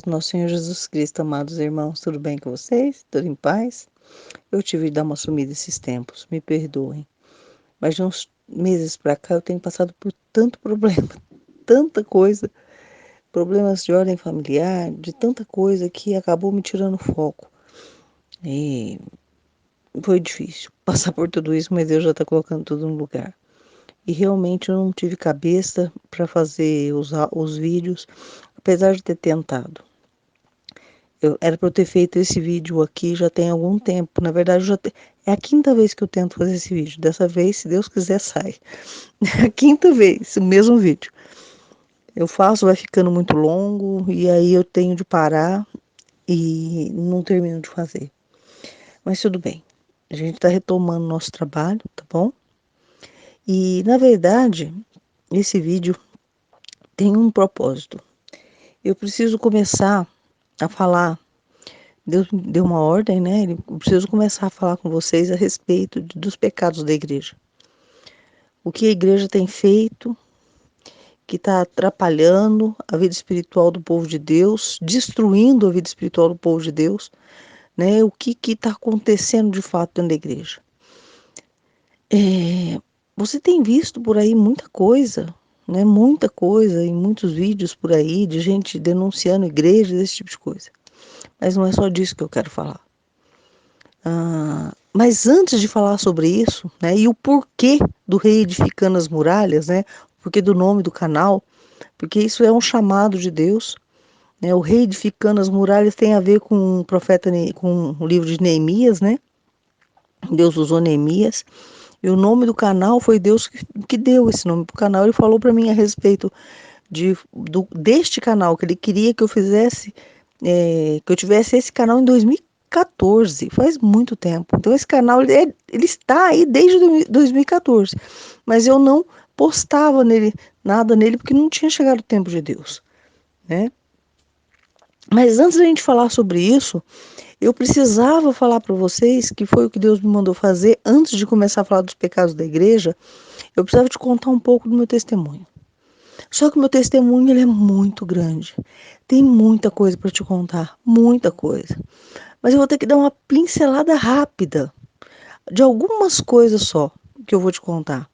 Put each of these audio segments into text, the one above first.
nosso Senhor Jesus Cristo, amados irmãos, tudo bem com vocês? Tudo em paz? Eu tive de dar uma sumida esses tempos, me perdoem. Mas de uns meses para cá eu tenho passado por tanto problema, tanta coisa, problemas de ordem familiar, de tanta coisa que acabou me tirando o foco. E foi difícil passar por tudo isso, mas Deus já está colocando tudo no lugar. E realmente eu não tive cabeça para fazer os vídeos, apesar de ter tentado. Era para eu ter feito esse vídeo aqui já tem algum tempo. Na verdade, é a quinta vez que eu tento fazer esse vídeo. Dessa vez, se Deus quiser, sai. É a quinta vez, o mesmo vídeo. Eu faço, vai ficando muito longo, e aí eu tenho de parar e não termino de fazer. Mas tudo bem. A gente está retomando nosso trabalho, tá bom? E, na verdade, esse vídeo tem um propósito. Eu preciso começar a falar. Deus me deu uma ordem, né? Eu preciso começar a falar com vocês a respeito dos pecados da igreja. O que a igreja tem feito, que está atrapalhando a vida espiritual do povo de Deus, destruindo a vida espiritual do povo de Deus, né? O que está acontecendo de fato dentro da igreja. Você tem visto por aí muita coisa, né? Muita coisa, em muitos vídeos por aí, de gente denunciando igrejas, esse tipo de coisa. Mas não é só disso que eu quero falar. Mas antes de falar sobre isso, né, e o porquê do reedificando as muralhas, né, o porquê do nome do canal, porque isso é um chamado de Deus, né, o reedificando as muralhas tem a ver com o profeta, com o livro de Neemias, né, Deus usou Neemias, e o nome do canal foi Deus que deu esse nome para o canal. Ele falou para mim a respeito deste canal, que ele queria que eu fizesse, que eu tivesse esse canal em 2014, faz muito tempo. Então esse canal ele está aí desde 2014, mas eu não postava nada nele porque não tinha chegado o tempo de Deus, né? Mas antes da gente falar sobre isso, eu precisava falar para vocês, que foi o que Deus me mandou fazer antes de começar a falar dos pecados da igreja. Eu precisava te contar um pouco do meu testemunho. Só que o meu testemunho ele é muito grande. Tem muita coisa para te contar, muita coisa. Mas eu vou ter que dar uma pincelada rápida de algumas coisas só que eu vou te contar.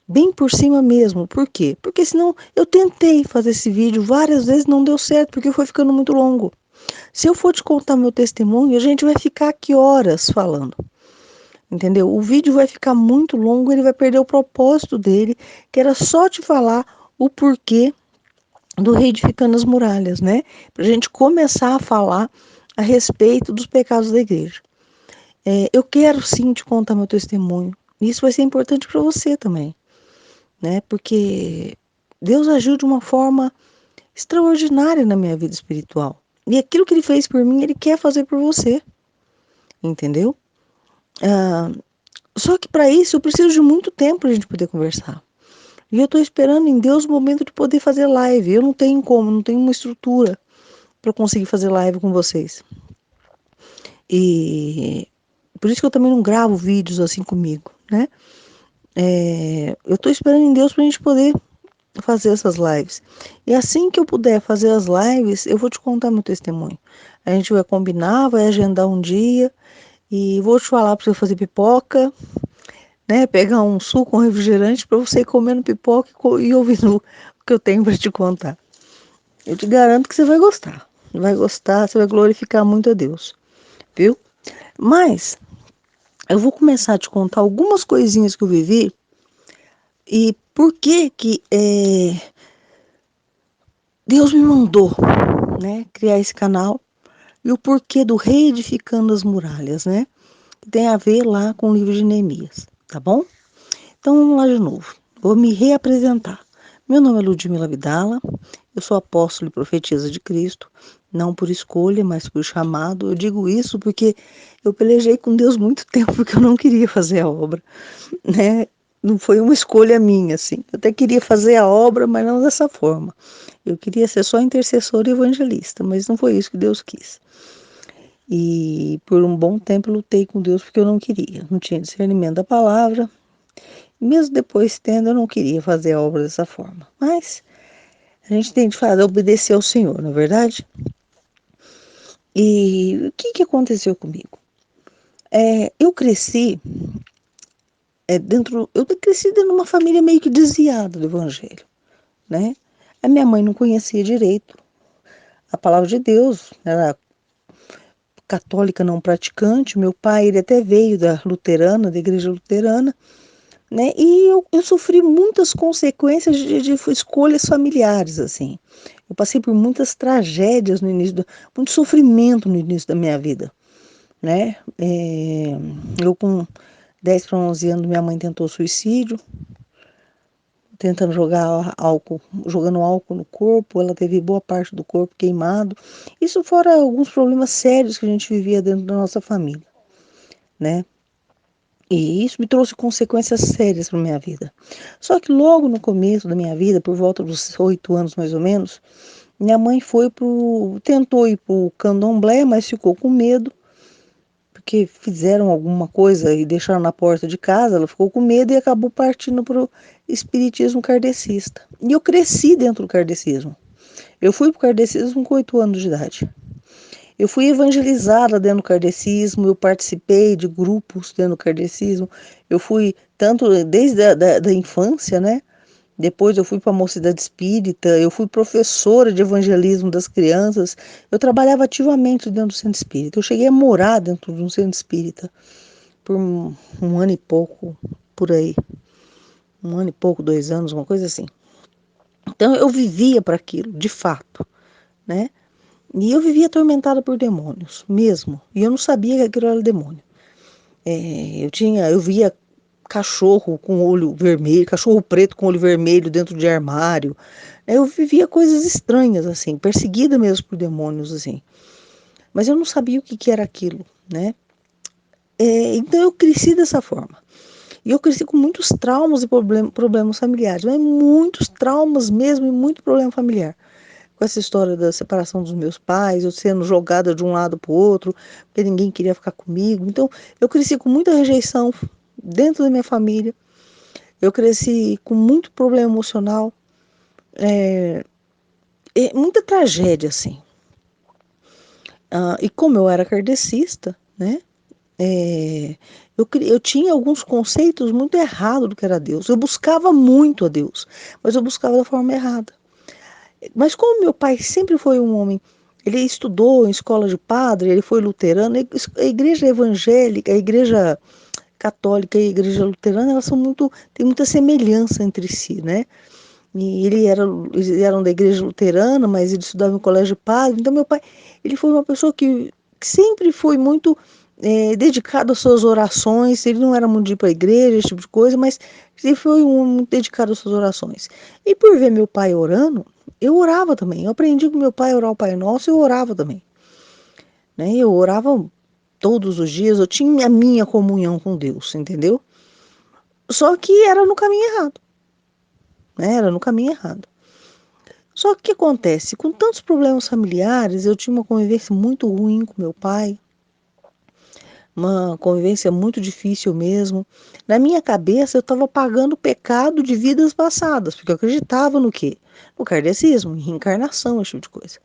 Bem por cima mesmo. Por quê? Porque senão eu tentei fazer esse vídeo várias vezes, não deu certo, porque foi ficando muito longo. Se eu for te contar meu testemunho, a gente vai ficar aqui horas falando. Entendeu? O vídeo vai ficar muito longo, ele vai perder o propósito dele, que era só te falar o porquê do reedificando as muralhas, né? Para a gente começar a falar a respeito dos pecados da igreja. Eu quero sim te contar meu testemunho. Isso vai ser importante para você também, né? Porque Deus agiu de uma forma extraordinária na minha vida espiritual. E aquilo que Ele fez por mim, Ele quer fazer por você, entendeu? Só que para isso eu preciso de muito tempo para a gente poder conversar. E eu estou esperando em Deus o momento de poder fazer live. Eu não tenho como, não tenho uma estrutura para conseguir fazer live com vocês. E por isso que eu também não gravo vídeos assim comigo, né? Eu estou esperando em Deus para a gente poder fazer essas lives. E assim que eu puder fazer as lives, eu vou te contar meu testemunho. A gente vai combinar, vai agendar um dia e vou te falar para você fazer pipoca, né? Pegar um suco, um refrigerante para você ir comendo pipoca e ouvindo o que eu tenho para te contar. Eu te garanto que você vai gostar. Vai gostar, você vai glorificar muito a Deus, viu? Mas eu vou começar a te contar algumas coisinhas que eu vivi e por que Deus me mandou, né, criar esse canal e o porquê do reedificando as muralhas, né? Que tem a ver lá com o livro de Neemias, tá bom? Então vamos lá de novo. Vou me reapresentar. Meu nome é Ludmila Vidala, eu sou apóstolo e profetisa de Cristo, não por escolha, mas por chamado. Eu digo isso porque eu pelejei com Deus muito tempo porque eu não queria fazer a obra, né? Não foi uma escolha minha, assim. Eu até queria fazer a obra, mas não dessa forma. Eu queria ser só intercessora e evangelista, mas não foi isso que Deus quis. E por um bom tempo eu lutei com Deus porque eu não queria, não tinha discernimento da palavra. Mesmo depois tendo, eu não queria fazer a obra dessa forma. Mas a gente tem de fazer, obedecer ao Senhor, não é verdade? E o que aconteceu comigo? Eu cresci eu cresci dentro de uma família meio que desviada do evangelho, né? A minha mãe não conhecia direito a palavra de Deus, era católica não praticante. Meu pai, ele até veio da luterana, da igreja luterana, né? E eu sofri muitas consequências de escolhas familiares, assim. Eu passei por muitas tragédias no início, muito sofrimento no início da minha vida, né? Eu com 10 para 11 anos, minha mãe tentou suicídio, tentando jogando álcool no corpo. Ela teve boa parte do corpo queimado. Isso fora alguns problemas sérios que a gente vivia dentro da nossa família, né? E isso me trouxe consequências sérias para minha vida. Só que logo no começo da minha vida, por volta dos 8 anos mais ou menos, minha mãe tentou ir para o candomblé, mas ficou com medo, porque fizeram alguma coisa e deixaram na porta de casa. Ela ficou com medo e acabou partindo para o espiritismo kardecista. E eu cresci dentro do kardecismo. Eu fui para o kardecismo com 8 anos de idade. Eu fui evangelizada dentro do kardecismo, eu participei de grupos dentro do kardecismo. Eu fui tanto desde a infância, né? Depois eu fui para a mocidade espírita, eu fui professora de evangelismo das crianças. Eu trabalhava ativamente dentro do centro espírita. Eu cheguei a morar dentro de um centro espírita por um ano e pouco, por aí. Um ano e pouco, 2 anos, uma coisa assim. Então eu vivia para aquilo, de fato, né? E eu vivia atormentada por demônios, mesmo. E eu não sabia que aquilo era demônio. Eu via cachorro com olho vermelho, cachorro preto com olho vermelho dentro de armário. Eu vivia coisas estranhas, assim, perseguida mesmo por demônios, assim. Mas eu não sabia o que era aquilo, né? Então eu cresci dessa forma. E eu cresci com muitos traumas e problemas familiares, mas muitos traumas mesmo e muito problema familiar. Com essa história da separação dos meus pais, eu sendo jogada de um lado para o outro, porque ninguém queria ficar comigo. Então, eu cresci com muita rejeição dentro da minha família. Eu cresci com muito problema emocional, muita tragédia, assim. E como eu era kardecista, né? Eu tinha alguns conceitos muito errados do que era Deus. Eu buscava muito a Deus, mas eu buscava da forma errada. Mas como meu pai sempre foi um homem, ele estudou em escola de padre, ele foi luterano. A igreja evangélica, a igreja católica e a igreja luterana, têm muita semelhança entre si, né? E eles eram da igreja luterana, mas ele estudava em colégio de padre. Então meu pai, ele foi uma pessoa que sempre foi muito dedicado às suas orações. Ele não era muito de ir para a igreja, esse tipo de coisa, mas ele foi um homem muito dedicado às suas orações. E por ver meu pai orando, eu orava também. Eu aprendi com meu pai a orar o Pai Nosso e eu orava também, né? Eu orava todos os dias, eu tinha a minha comunhão com Deus, entendeu? Só que era no caminho errado, né? Era no caminho errado. Só que o que acontece? Com tantos problemas familiares, eu tinha uma convivência muito ruim com meu pai, uma convivência muito difícil mesmo. Na minha cabeça, eu estava pagando o pecado de vidas passadas, porque eu acreditava no quê? No kardecismo, em reencarnação, esse tipo de coisa.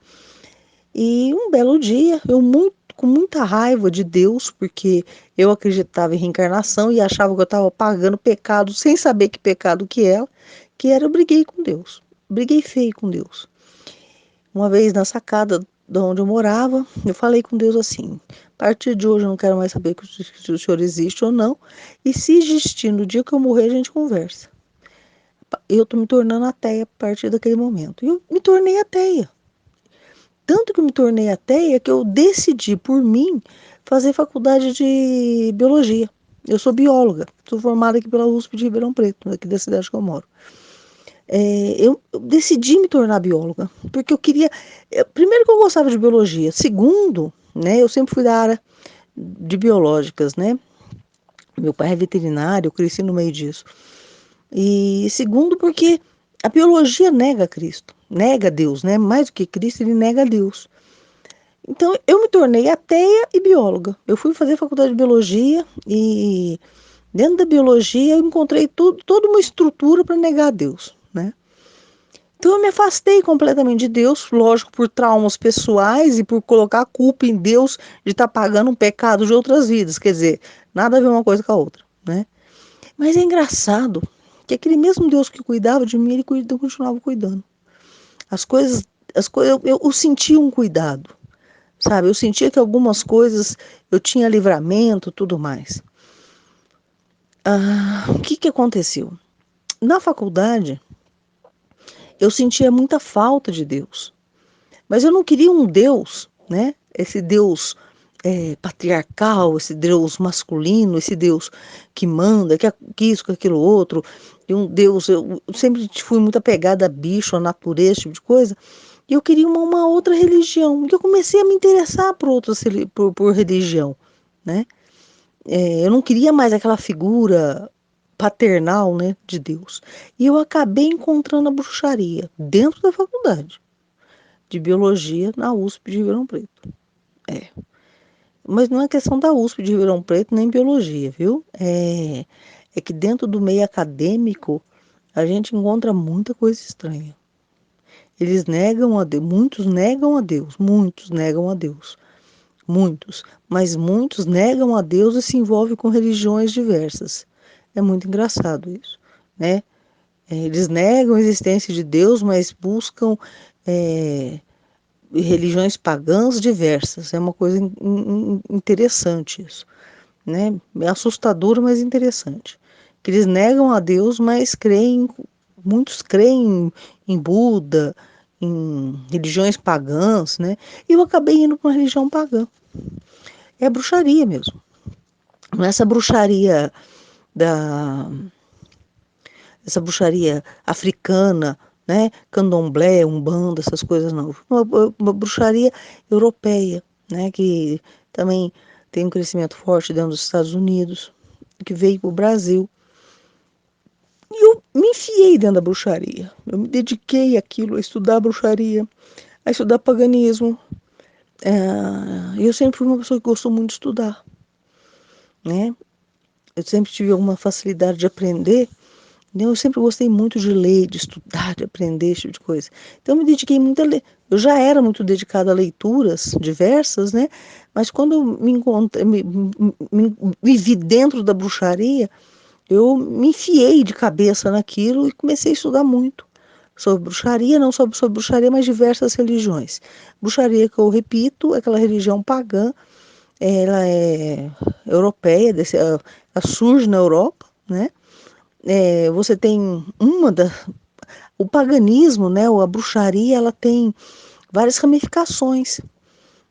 E um belo dia, com muita raiva de Deus, porque eu acreditava em reencarnação e achava que eu estava pagando pecado sem saber que pecado que era, eu briguei com Deus. Briguei feio com Deus. Uma vez na sacada de onde eu morava, eu falei com Deus assim: a partir de hoje eu não quero mais saber se o Senhor existe ou não, e se existir no dia que eu morrer, a gente conversa. Eu estou me tornando ateia a partir daquele momento. E eu me tornei ateia. Tanto que eu me tornei ateia que eu decidi por mim fazer faculdade de biologia. Eu sou bióloga, sou formada aqui pela USP de Ribeirão Preto, aqui da cidade que eu moro. Eu decidi me tornar bióloga, porque eu queria. Primeiro, que eu gostava de biologia. Segundo, né, eu sempre fui da área de biológicas, né? Meu pai é veterinário, eu cresci no meio disso. E segundo, porque a biologia nega Cristo, nega Deus, né? Mais do que Cristo, ele nega Deus. Então, eu me tornei ateia e bióloga. Eu fui fazer faculdade de biologia e dentro da biologia eu encontrei toda uma estrutura para negar a Deus, né? Então eu me afastei completamente de Deus, lógico, por traumas pessoais e por colocar a culpa em Deus de estar pagando um pecado de outras vidas. Quer dizer, nada a ver uma coisa com a outra, né? Mas é engraçado que aquele mesmo Deus que cuidava de mim, ele continuava cuidando. As coisas, eu sentia um cuidado, sabe? Eu sentia que algumas coisas eu tinha livramento, tudo mais. O que que aconteceu? Na faculdade, eu sentia muita falta de Deus. Mas eu não queria um Deus, né? Esse Deus patriarcal, esse Deus masculino, esse Deus que manda, que isso, que aquilo outro. E um Deus, eu sempre fui muito apegada a bicho, a natureza, esse tipo de coisa. E eu queria uma outra religião. E eu comecei a me interessar por religião, né? Eu não queria mais aquela figura paternal, né, de Deus. E eu acabei encontrando a bruxaria dentro da faculdade de biologia na USP de Ribeirão Preto. É. Mas não é questão da USP de Ribeirão Preto nem biologia, viu? É que dentro do meio acadêmico a gente encontra muita coisa estranha. Eles negam a Deus, muitos negam a Deus, muitos negam a Deus, muitos, mas muitos negam a Deus e se envolvem com religiões diversas. É muito engraçado isso, né? Eles negam a existência de Deus, mas buscam religiões pagãs diversas. É uma coisa interessante isso, né? É assustador, mas interessante. Que eles negam a Deus, mas creem, muitos creem em Buda, em religiões pagãs, né? E eu acabei indo para uma religião pagã. É bruxaria mesmo. Não é da essa bruxaria africana, né? Candomblé, umbanda, essas coisas não. Uma bruxaria europeia, né? Que também tem um crescimento forte dentro dos Estados Unidos, que veio para o Brasil. E eu me enfiei dentro da bruxaria. Eu me dediquei àquilo, a estudar bruxaria, a estudar paganismo. Eu sempre fui uma pessoa que gostou muito de estudar, né? Eu sempre tive alguma facilidade de aprender. Eu sempre gostei muito de ler, de estudar, de aprender, esse tipo de coisa. Então, eu me dediquei muito a ler. Eu já era muito dedicada a leituras diversas, né? Mas quando eu me encontrei, me vi dentro da bruxaria, eu me enfiei de cabeça naquilo e comecei a estudar muito sobre bruxaria, não sobre bruxaria, mas diversas religiões. Bruxaria, que eu repito, é aquela religião pagã, ela é europeia, ela surge na Europa, né? Você tem o paganismo, né, ou a bruxaria, ela tem várias ramificações.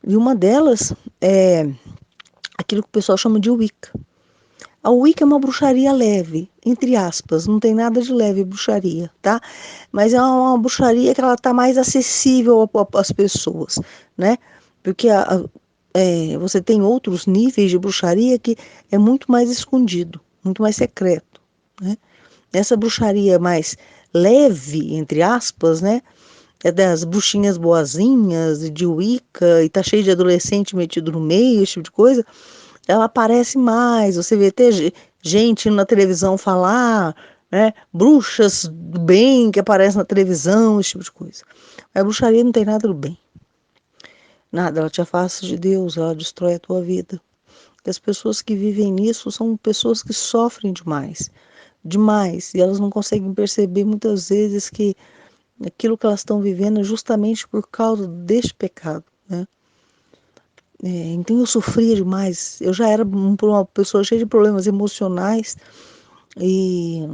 E uma delas é aquilo que o pessoal chama de Wicca. A Wicca é uma bruxaria leve, entre aspas, não tem nada de leve bruxaria, tá? Mas é uma bruxaria que ela está mais acessível às pessoas, né? Porque você tem outros níveis de bruxaria que é muito mais escondido, muito mais secreto, né? Essa bruxaria mais leve, entre aspas, né? É das bruxinhas boazinhas, de Wicca, e tá cheio de adolescente metido no meio, esse tipo de coisa. Ela aparece mais, você vê até gente na televisão falar, né? Bruxas do bem que aparecem na televisão, esse tipo de coisa. A bruxaria não tem nada do bem. Nada, ela te afasta de Deus, ela destrói a tua vida. E as pessoas que vivem nisso são pessoas que sofrem demais, demais, e elas não conseguem perceber muitas vezes que aquilo que elas estão vivendo é justamente por causa deste pecado, né? Então eu sofria demais, eu já era uma pessoa cheia de problemas emocionais e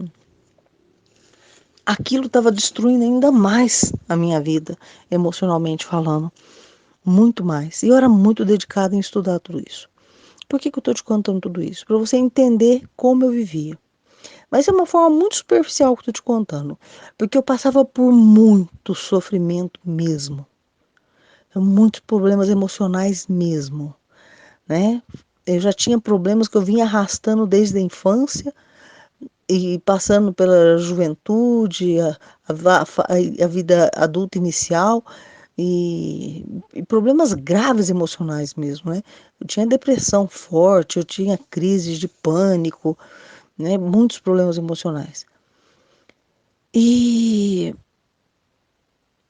aquilo estava destruindo ainda mais a minha vida, emocionalmente falando, muito mais. E eu era muito dedicada em estudar tudo isso. Por que eu estou te contando tudo isso? Para você entender como eu vivia. Mas é uma forma muito superficial que eu estou te contando, porque eu passava por muito sofrimento mesmo, muitos problemas emocionais mesmo, né? Eu já tinha problemas que eu vinha arrastando desde a infância e passando pela juventude, a vida adulta inicial e problemas graves emocionais mesmo, né? Eu tinha depressão forte, eu tinha crises de pânico, né? Muitos problemas emocionais. E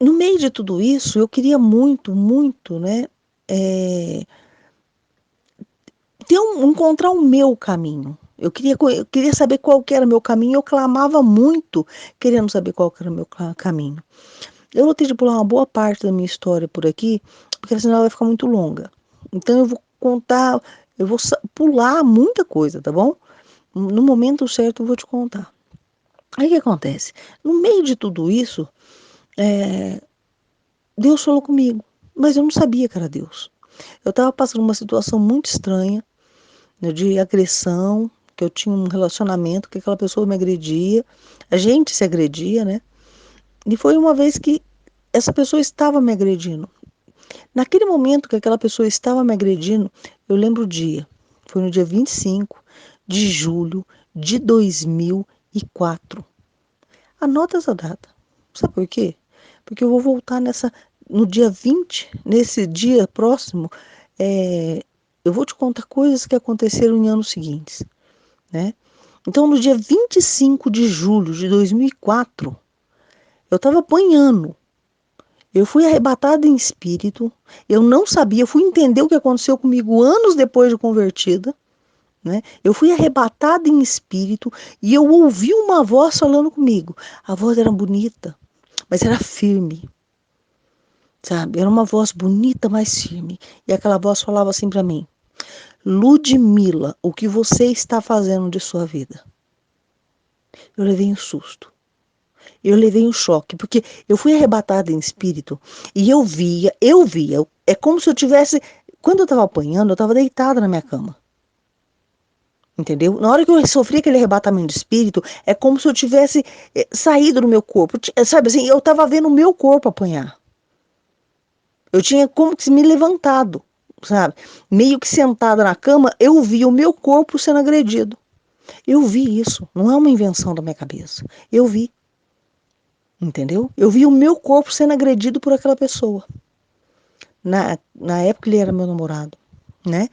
no meio de tudo isso, eu queria muito, muito, né, é, encontrar o meu caminho. Eu queria saber qual que era o meu caminho, eu clamava muito, querendo saber qual que era o meu caminho. Eu vou ter de pular uma boa parte da minha história por aqui, porque senão ela vai ficar muito longa. Então eu vou contar, eu vou pular muita coisa, tá bom? No momento certo eu vou te contar. Aí o que acontece? No meio de tudo isso, é, Deus falou comigo, mas eu não sabia que era Deus. Eu estava passando uma situação muito estranha, né, de agressão, que eu tinha um relacionamento que aquela pessoa me agredia, a gente se agredia, né? E foi uma vez que essa pessoa estava me agredindo. Naquele momento que aquela pessoa estava me agredindo, eu lembro o dia. Foi no dia 25 de julho de 2004. Anota essa data. Sabe por quê? Porque eu vou voltar no dia 20, nesse dia próximo, é, eu vou te contar coisas que aconteceram em anos seguintes, né? Então, no dia 25 de julho de 2004, eu estava apanhando. Eu fui arrebatada em espírito. Eu não sabia, eu fui entender o que aconteceu comigo anos depois de convertida, né? Eu fui arrebatada em espírito e eu ouvi uma voz falando comigo. A voz era bonita, mas era firme, sabe? Era uma voz bonita, mas firme. E aquela voz falava assim para mim: Ludmila, o que você está fazendo de sua vida? Eu levei um susto. Eu levei um choque, porque eu fui arrebatada em espírito e eu via. É como se eu tivesse. Quando eu estava apanhando, eu estava deitada na minha cama. Entendeu? Na hora que eu sofri aquele arrebatamento de espírito, é como se eu tivesse saído do meu corpo. Sabe assim, eu estava vendo o meu corpo apanhar. Eu tinha como se me levantado, sabe? Meio que sentada na cama, eu vi o meu corpo sendo agredido. Eu vi isso, não é uma invenção da minha cabeça. Eu vi, entendeu? Eu vi o meu corpo sendo agredido por aquela pessoa. Na época ele era meu namorado, né?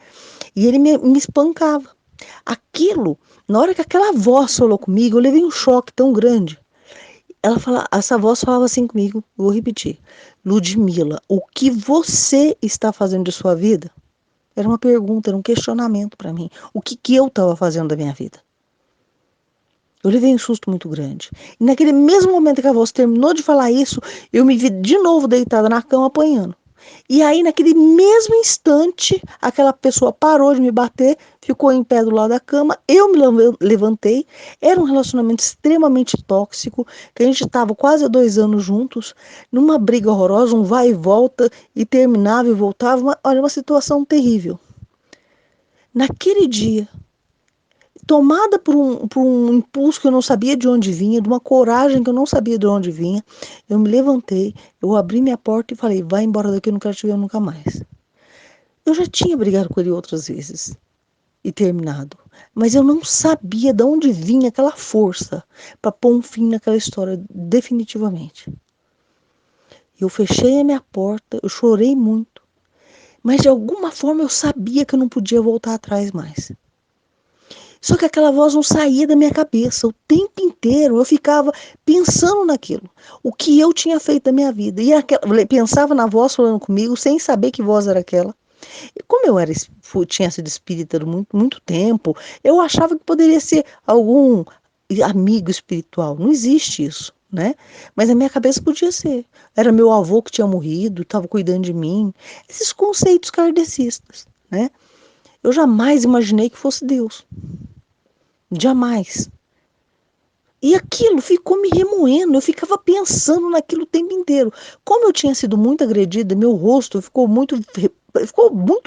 E ele me espancava. Aquilo, na hora que aquela voz falou comigo, eu levei um choque tão grande. Essa voz falava assim comigo, vou repetir. Ludmila, o que você está fazendo de sua vida? Era uma pergunta, era um questionamento para mim. O que eu estava fazendo da minha vida? Eu levei um susto muito grande. E naquele mesmo momento que a voz terminou de falar isso, eu me vi de novo deitada na cama apanhando. E aí, naquele mesmo instante, aquela pessoa parou de me bater, ficou em pé do lado da cama, eu me levantei. Era um relacionamento extremamente tóxico, que a gente estava quase há 2 anos juntos, numa briga horrorosa, um vai e volta, e terminava e voltava. Olha, uma situação terrível. Naquele dia, tomada por um impulso que eu não sabia de onde vinha, de uma coragem que eu não sabia de onde vinha, eu me levantei, eu abri minha porta e falei, vai embora daqui, eu não quero te ver nunca mais. Eu já tinha brigado com ele outras vezes e terminado, mas eu não sabia de onde vinha aquela força para pôr um fim naquela história definitivamente. Eu fechei a minha porta, eu chorei muito, mas de alguma forma eu sabia que eu não podia voltar atrás mais. Só que aquela voz não saía da minha cabeça. O tempo inteiro eu ficava pensando naquilo. O que eu tinha feito da minha vida. E pensava na voz falando comigo, sem saber que voz era aquela. E como tinha sido espírita muito, muito tempo, eu achava que poderia ser algum amigo espiritual. Não existe isso, né? Mas na minha cabeça podia ser. Era meu avô que tinha morrido, estava cuidando de mim. Esses conceitos kardecistas, né? Eu jamais imaginei que fosse Deus. Jamais. E aquilo ficou me remoendo, eu ficava pensando naquilo o tempo inteiro. Como eu tinha sido muito agredida, meu rosto ficou muito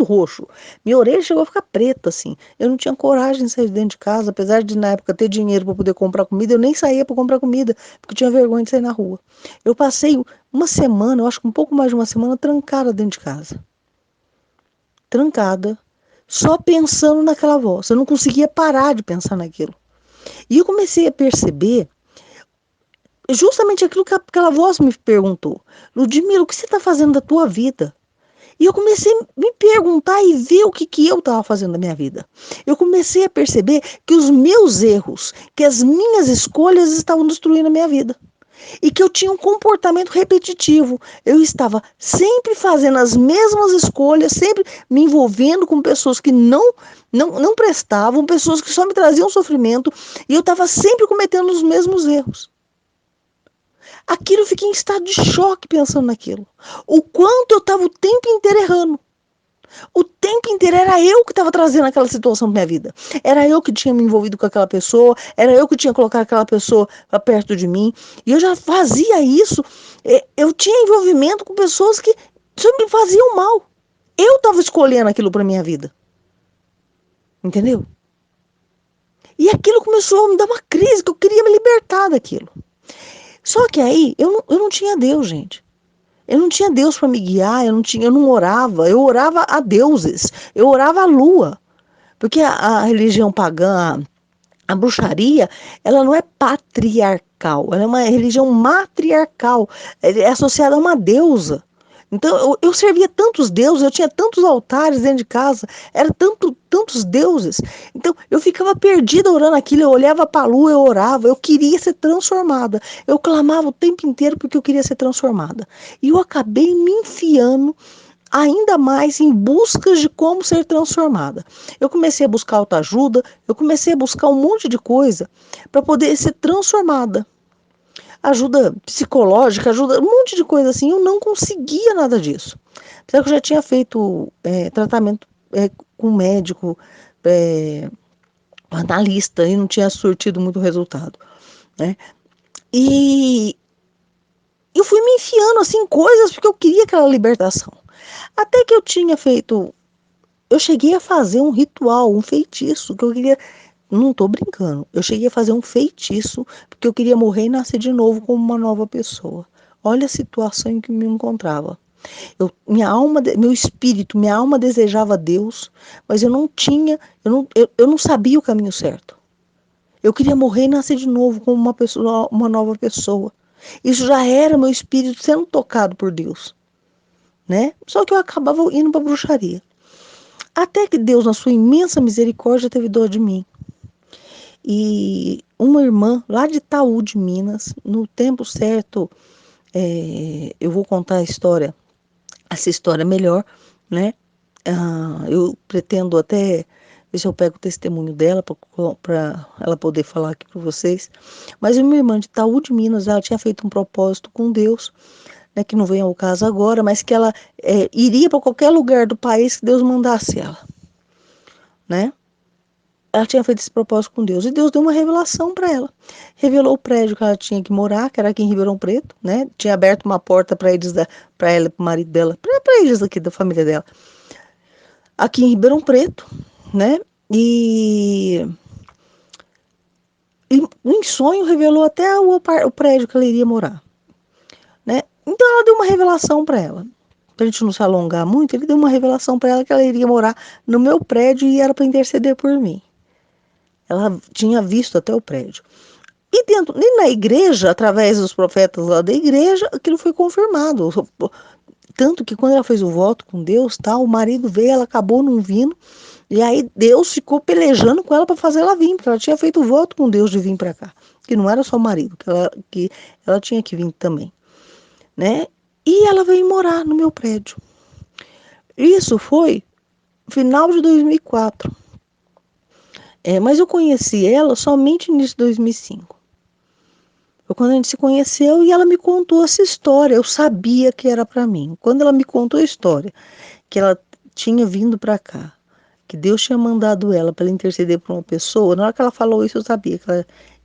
roxo. Minha orelha chegou a ficar preta, assim. Eu não tinha coragem de sair de dentro de casa, apesar de na época ter dinheiro para poder comprar comida, eu nem saía para comprar comida, porque eu tinha vergonha de sair na rua. Eu passei uma semana, eu acho que um pouco mais de uma semana, trancada dentro de casa. Trancada, só pensando naquela voz. Eu não conseguia parar de pensar naquilo. E eu comecei a perceber justamente aquilo que aquela voz me perguntou. Ludmila, o que você está fazendo da tua vida? E eu comecei a me perguntar e ver o que eu estava fazendo da minha vida. Eu comecei a perceber que os meus erros, que as minhas escolhas estavam destruindo a minha vida. e que eu tinha um comportamento repetitivo. Eu estava sempre fazendo as mesmas escolhas, sempre me envolvendo com pessoas que não prestavam, pessoas que só me traziam sofrimento, e eu estava sempre cometendo os mesmos erros. Aquilo eu fiquei em estado de choque pensando naquilo. O quanto eu estava o tempo inteiro errando. O tempo inteiro era eu que estava trazendo aquela situação para minha vida. Era eu que tinha me envolvido com aquela pessoa, era eu que tinha colocado aquela pessoa para perto de mim. E eu já fazia isso. Eu tinha envolvimento com pessoas que só me faziam mal. Eu estava escolhendo aquilo para minha vida. Entendeu? E aquilo começou a me dar uma crise, que eu queria me libertar daquilo. Só que aí eu não tinha Deus, gente. Eu não tinha Deus para me guiar, eu não orava, eu orava a deuses, eu orava a lua. Porque a religião pagã, a bruxaria, ela não é patriarcal, ela é uma religião matriarcal, é associada a uma deusa. Então, eu servia tantos deuses, eu tinha tantos altares dentro de casa, era tantos deuses. Então, eu ficava perdida orando aquilo, eu olhava para a lua, eu orava, eu queria ser transformada. Eu clamava o tempo inteiro porque eu queria ser transformada. E eu acabei me enfiando ainda mais em busca de como ser transformada. Eu comecei a buscar autoajuda, eu comecei a buscar um monte de coisa para poder ser transformada. Ajuda psicológica, ajuda um monte de coisa assim. Eu não conseguia nada disso. Apesar que eu já tinha feito tratamento com médico, analista, e não tinha surtido muito resultado, né? E eu fui me enfiando assim em coisas porque eu queria aquela libertação. Até que eu tinha feito. Eu cheguei a fazer um ritual, um feitiço, que eu queria. Não tô brincando. Eu cheguei a fazer um feitiço, porque eu queria morrer e nascer de novo como uma nova pessoa. Olha a situação em que me encontrava. Minha alma, meu espírito, minha alma desejava Deus, mas eu não tinha, eu não sabia o caminho certo. Eu queria morrer e nascer de novo como uma pessoa, uma nova pessoa. Isso já era meu espírito sendo tocado por Deus, né? Só que eu acabava indo para bruxaria. Até que Deus, na sua imensa misericórdia, teve dor de mim. E uma irmã lá de Itaú, de Minas, no tempo certo, eu vou contar essa história melhor, né? Eu pretendo até ver se eu pego o testemunho dela para ela poder falar aqui para vocês. Mas a minha irmã de Itaú, de Minas, ela tinha feito um propósito com Deus, né, que não vem ao caso agora, mas que ela iria para qualquer lugar do país que Deus mandasse ela, né? Ela tinha feito esse propósito com Deus e Deus deu uma revelação para ela. Revelou o prédio que ela tinha que morar, que era aqui em Ribeirão Preto, né? Tinha aberto uma porta para eles, para ela, para o marido dela, para eles aqui da família dela, aqui em Ribeirão Preto, né? E em sonho revelou até o prédio que ela iria morar, né? Então ela deu uma revelação para ela. Para a gente não se alongar muito, ele deu uma revelação para ela que ela iria morar no meu prédio e era para interceder por mim. Ela tinha visto até o prédio. E na igreja, através dos profetas lá da igreja, aquilo foi confirmado. Tanto que quando ela fez o voto com Deus, tá, o marido veio, ela acabou não vindo. E aí Deus ficou pelejando com ela para fazer ela vir, porque ela tinha feito o voto com Deus de vir para cá. Que não era só o marido, que ela tinha que vir também, né? E ela veio morar no meu prédio. Isso foi final de 2004. Mas eu conheci ela somente no início de 2005. Foi quando a gente se conheceu e ela me contou essa história. Eu sabia que era para mim. Quando ela me contou a história, que ela tinha vindo para cá, que Deus tinha mandado ela para ela interceder por uma pessoa, na hora que ela falou isso, eu sabia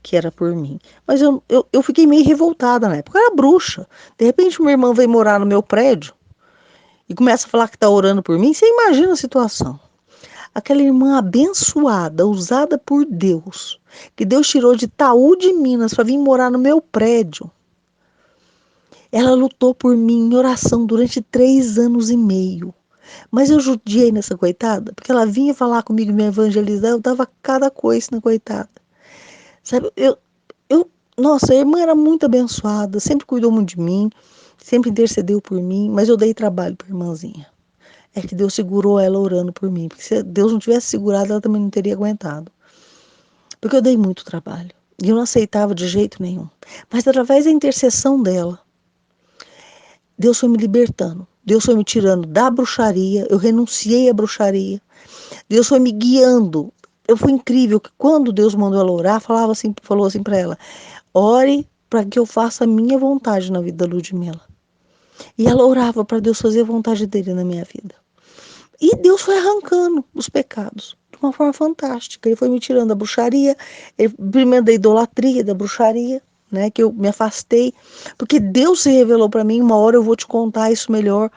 que era por mim. Mas eu fiquei meio revoltada na época. Eu era bruxa. De repente, minha irmã veio morar no meu prédio e começa a falar que está orando por mim. Você imagina a situação. Aquela irmã abençoada, usada por Deus, que Deus tirou de Itaú de Minas para vir morar no meu prédio. Ela lutou por mim em oração durante 3 anos e meio. Mas eu judiei nessa coitada, porque ela vinha falar comigo, me evangelizar, eu dava cada coisa na coitada. Sabe, nossa, a irmã era muito abençoada, sempre cuidou muito de mim, sempre intercedeu por mim, mas eu dei trabalho para a irmãzinha. É que Deus segurou ela orando por mim, porque se Deus não tivesse segurado, ela também não teria aguentado. Porque eu dei muito trabalho. E eu não aceitava de jeito nenhum. Mas através da intercessão dela, Deus foi me libertando. Deus foi me tirando da bruxaria. Eu renunciei à bruxaria. Deus foi me guiando. Foi incrível que quando Deus mandou ela orar, falou assim para ela: ore para que eu faça a minha vontade na vida da Ludmila. E ela orava para Deus fazer a vontade dele na minha vida. E Deus foi arrancando os pecados de uma forma fantástica. Ele foi me tirando da bruxaria, primeiro da idolatria, da bruxaria, né, que eu me afastei, porque Deus se revelou para mim. Uma hora eu vou te contar isso melhor,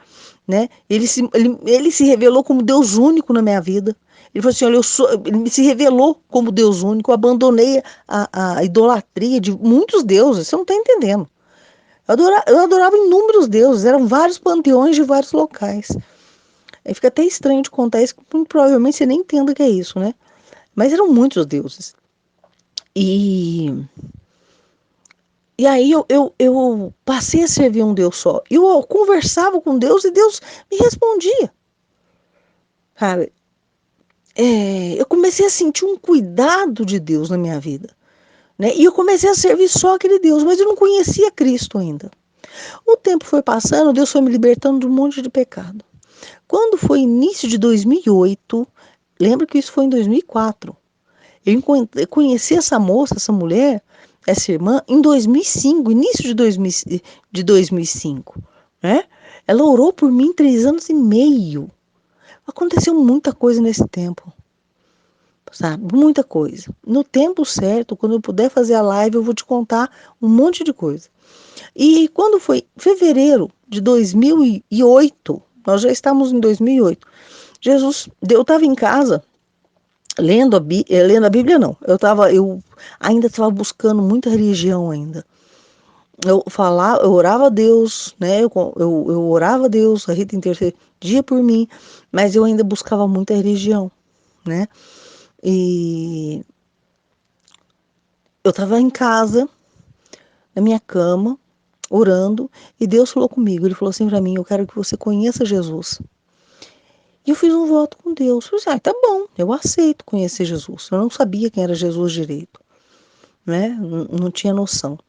né? Ele se revelou como Deus único na minha vida. Ele falou assim: olha, ele se revelou como Deus único. Eu abandonei a idolatria de muitos deuses. Você não está entendendo. Eu adorava inúmeros deuses. Eram vários panteões de vários locais. Aí fica até estranho de contar isso, porque provavelmente você nem entenda o que é isso, né? Mas eram muitos deuses. E, e aí eu passei a servir um Deus só. Eu conversava com Deus e Deus me respondia. Sabe? Eu comecei a sentir um cuidado de Deus na minha vida. Né? E eu comecei a servir só aquele Deus, mas eu não conhecia Cristo ainda. O tempo foi passando, Deus foi me libertando de um monte de pecado. Quando foi início de 2008, lembra que isso foi em 2004. Eu conheci essa moça, essa mulher, essa irmã, em 2005, início de 2005. Né? Ela orou por mim 3 anos e meio. Aconteceu muita coisa nesse tempo. Sabe? Muita coisa. No tempo certo, quando eu puder fazer a live, eu vou te contar um monte de coisa. E quando foi fevereiro de 2008, nós já estamos em 2008, eu estava em casa lendo a Bíblia não, eu ainda estava buscando muita religião ainda. Eu orava a Deus, né? Eu orava a Deus, a Rita intercedia por mim, mas eu ainda buscava muita religião, né? E eu estava em casa, na minha cama, orando, e Deus falou comigo. Ele falou assim para mim: eu quero que você conheça Jesus. E eu fiz um voto com Deus. Eu falei: tá bom, eu aceito conhecer Jesus. Eu não sabia quem era Jesus direito, né? Não tinha noção.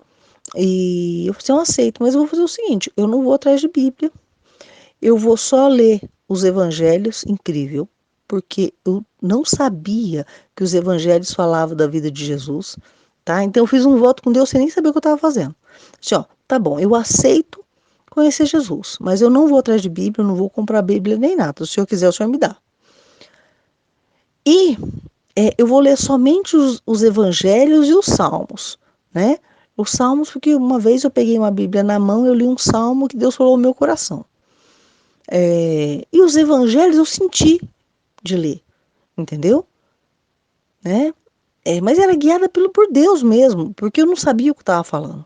E eu falei assim: eu aceito, mas eu vou fazer o seguinte: eu não vou atrás de Bíblia, eu vou só ler os evangelhos, incrível, porque eu não sabia que os evangelhos falavam da vida de Jesus, tá? Então eu fiz um voto com Deus sem nem saber o que eu estava fazendo. Assim, ó, tá bom, eu aceito conhecer Jesus, mas eu não vou atrás de Bíblia, eu não vou comprar Bíblia nem nada. Se o senhor quiser, o senhor me dá. E eu vou ler somente os evangelhos e os salmos, né? Os salmos, porque uma vez eu peguei uma Bíblia na mão, eu li um salmo que Deus falou no meu coração. E os evangelhos eu senti de ler, entendeu? Né? Mas era guiada por Deus mesmo, porque eu não sabia o que estava falando.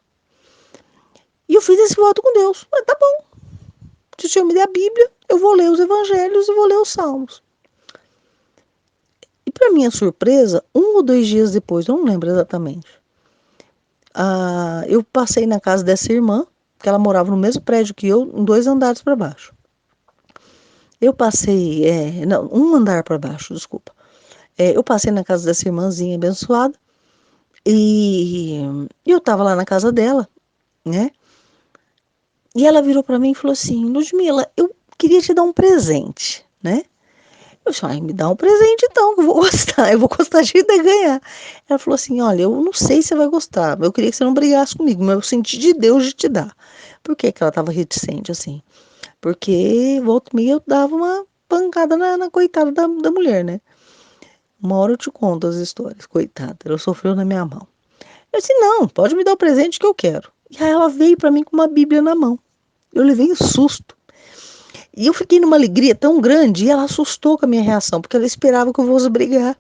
E eu fiz esse voto com Deus. Mas tá bom, se o senhor me der a Bíblia, eu vou ler os evangelhos e vou ler os salmos. E para minha surpresa, 1 ou 2 dias depois, eu não lembro exatamente, eu passei na casa dessa irmã, que ela morava no mesmo prédio que eu, em 2 andares para baixo. Eu passei, não, 1 andar para baixo, desculpa. Eu passei na casa dessa irmãzinha abençoada e eu estava lá na casa dela, né? E ela virou para mim e falou assim: Ludmila, eu queria te dar um presente, né? Eu falei: me dá um presente então, que eu vou gostar, eu vou gostar de ganhar. Ela falou assim: olha, eu não sei se você vai gostar, eu queria que você não brigasse comigo, mas eu senti de Deus de te dar. Por que ela estava reticente assim? Porque volta e meia eu dava uma pancada na coitada da mulher, né? Uma hora eu te conto as histórias, coitada, ela sofreu na minha mão. Eu disse: não, pode me dar o presente que eu quero. E aí ela veio para mim com uma Bíblia na mão. Eu levei um susto. E eu fiquei numa alegria tão grande e ela assustou com a minha reação, porque ela esperava que eu fosse brigar,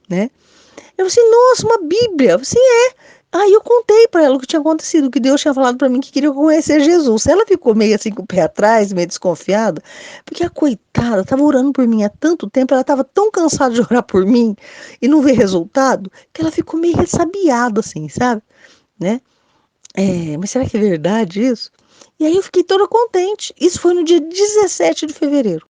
né? Eu falei assim: nossa, uma Bíblia. Eu falei assim: Aí eu contei para ela o que tinha acontecido, que Deus tinha falado para mim que queria conhecer Jesus. Ela ficou meio assim com o pé atrás, meio desconfiada, porque a coitada estava orando por mim há tanto tempo, ela estava tão cansada de orar por mim e não ver resultado, que ela ficou meio ressabiada assim, sabe? Né? Mas será que é verdade isso? E aí eu fiquei toda contente. Isso foi no dia 17 de fevereiro.